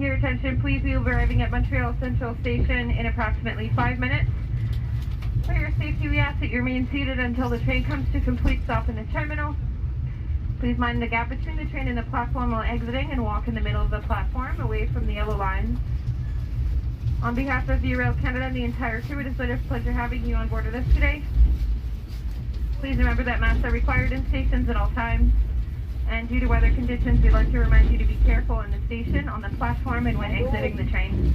Your attention, please. We will be arriving at Montreal Central Station in approximately 5 minutes. For your safety, we ask that you remain seated until the train comes to complete stop in the terminal. Please mind the gap between the train and the platform while exiting and walk in the middle of the platform away from the yellow lines. On behalf of the Rail Canada and the entire crew, it is a pleasure having you on board with us today. Please remember that masks are required in stations at all times. And due to weather conditions, we'd like to remind you to be careful in the station, on the platform, and when exiting the train.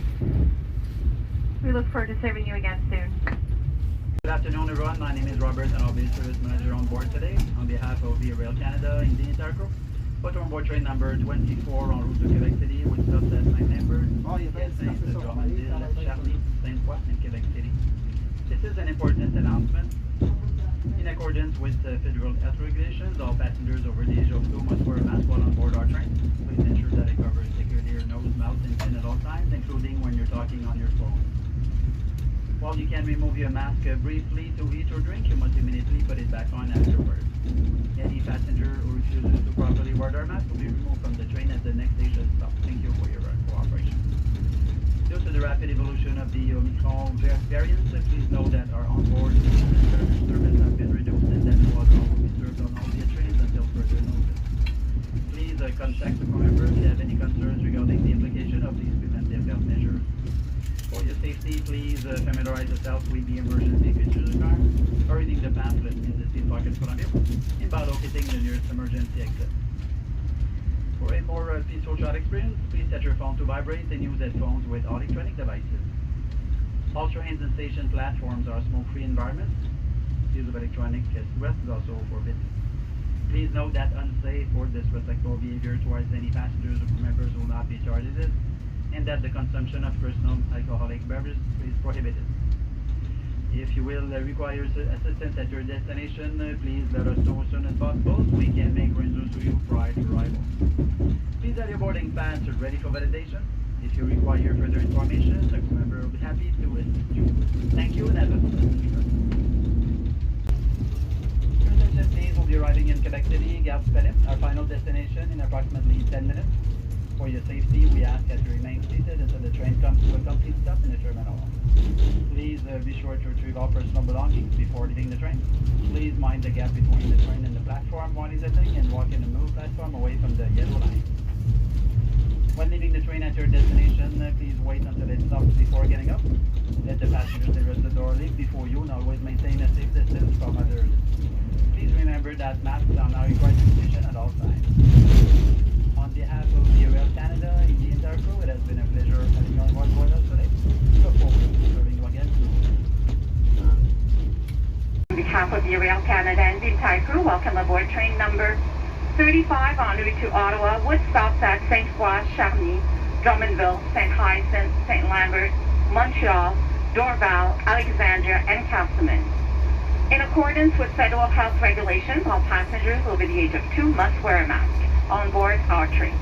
We look forward to serving you again soon. Good afternoon, everyone. My name is Robert, and I'll be the service manager on board today. On behalf of the Rail Canada and the entire crew, put on board train number 24 en route to Quebec City with stops at Saint-Lambert, Hyacinthe, Drummondville, Charny, Sainte-Foy, and Quebec City. This is an important announcement. In accordance with federal health regulations, all passengers over the age of 2 must wear a mask while on board our train. Please ensure that it covers your ear, nose, mouth, and chin at all times, including when you're talking on your phone. While you can remove your mask briefly to eat or drink, you must immediately put it back on afterwards. Any passenger who refuses to properly wear their mask will be removed from the train at the next station stop. Thank you for your cooperation. Due to the rapid evolution of the Omicron variant, please know that our onboard service have been reduced and that water will be served on all the trains until further notice. Please contact the crew member if you have any concerns regarding the implication of these preventive health measures. For your safety, please familiarize yourself with the emergency features of the car, or reading the pamphlet in the seat pocket in front of you, and by locating the nearest emergency exit. For a more peaceful travel experience, please set your phone to vibrate and use headphones with all electronic devices. All trains and station platforms are smoke-free environments. Use of electronic cigarettes is also forbidden. Please note that unsafe or disrespectful behavior towards any passengers or crew members will not be tolerated, and that the consumption of personal alcoholic beverages is prohibited. If you will require assistance at your destination, please let us know as soon as possible so we can make arrangements for you prior to arrival. Please have your boarding pass ready for validation. If you require further information, the crew member will be happy to assist you. Thank you and have a pleasant trip. Your attention, please. We'll be arriving in Quebec City, Gare du Palais, our final destination, in approximately 10 minutes. For your safety, we ask that you remain seated until the train comes to a complete stop in the terminal. Please be sure to retrieve all personal belongings before leaving the train. Please mind the gap between the train and the platform while exiting, and walk in the move platform away from the yellow line. When leaving the train at your destination, please wait until it stops before getting up. Let the passengers nearest the door leave before you, and always maintain a safe distance from others. Please remember that masks are now required in the station at all times. On behalf of the Rail Canada and the entire crew, it has been a pleasure having you on board with us today. Look forward to serving you again soon. On behalf of the Rail Canada and the entire crew, welcome aboard train number 35 en route to Ottawa with stops at Sainte-Foy, Charny, Drummondville, Saint-Hyacinthe, Saint-Lambert, Montreal, Dorval, Alexandria, and Castlemaine. In accordance with federal health regulations, all passengers over the age of 2 must wear a mask on board our train.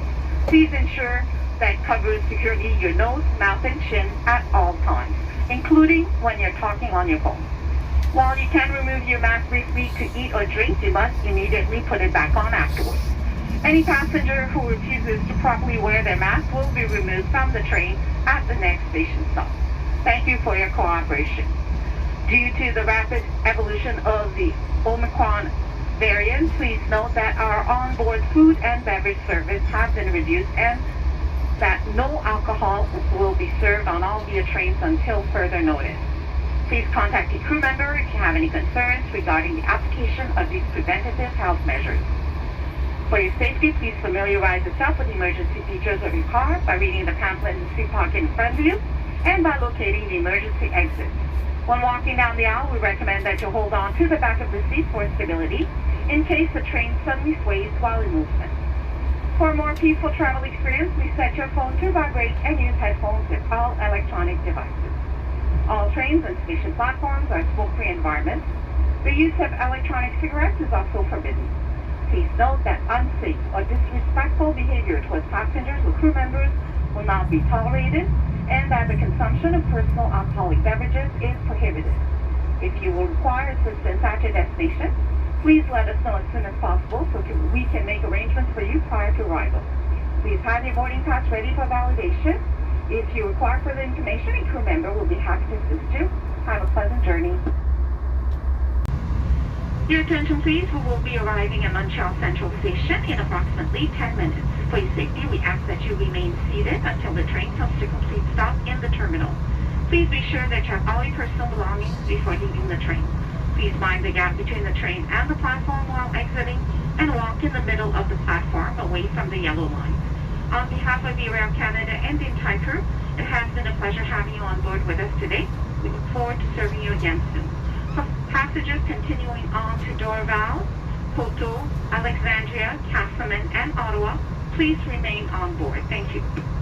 Please ensure that covers securely your nose, mouth, and chin at all times, including when you're talking on your phone. While you can remove your mask briefly to eat or drink, you must immediately put it back on afterwards. Any passenger who refuses to properly wear their mask will be removed from the train at the next station stop. Thank you for your cooperation. Due to the rapid evolution of the Omicron variant, please note that our onboard food and beverage service has been reduced and that no alcohol will be served on all via trains until further notice. Please contact the crew member if you have any concerns regarding the application of these preventative health measures. For your safety, please familiarize yourself with the emergency features of your car by reading the pamphlet in the seat pocket in front of you and by locating the emergency exit. When walking down the aisle, we recommend that you hold on to the back of the seat for stability in case the train suddenly sways while in movement. For a more peaceful travel experience, please set your phone to vibrate and use headphones with all electronic devices. All trains and station platforms are smoke-free environments. The use of electronic cigarettes is also forbidden. Please note that unsafe or disrespectful behavior towards passengers or crew members will not be tolerated, and that the consumption of personal alcoholic beverages is prohibited. If you will require assistance at your destination, please let us know as soon as possible so we can make arrangements for you prior to arrival. Please have your boarding pass ready for validation. If you require further information, a crew member will be happy to assist you. Have a pleasant journey. Your attention please, we will be arriving at Montreal Central Station in approximately 10 minutes. For your safety, we ask that you remain seated until the train comes to complete stop in the terminal. Please be sure that you have all your personal belongings before leaving the train. Please mind the gap between the train and the platform while exiting, and walk in the middle of the platform away from the yellow lines. On behalf of Rail Canada and the entire crew, it has been a pleasure having you on board with us today. We look forward to serving you again soon. For passengers continuing on to Dorval, Poteau, Alexandria, Casselman, and Ottawa, please remain on board. Thank you.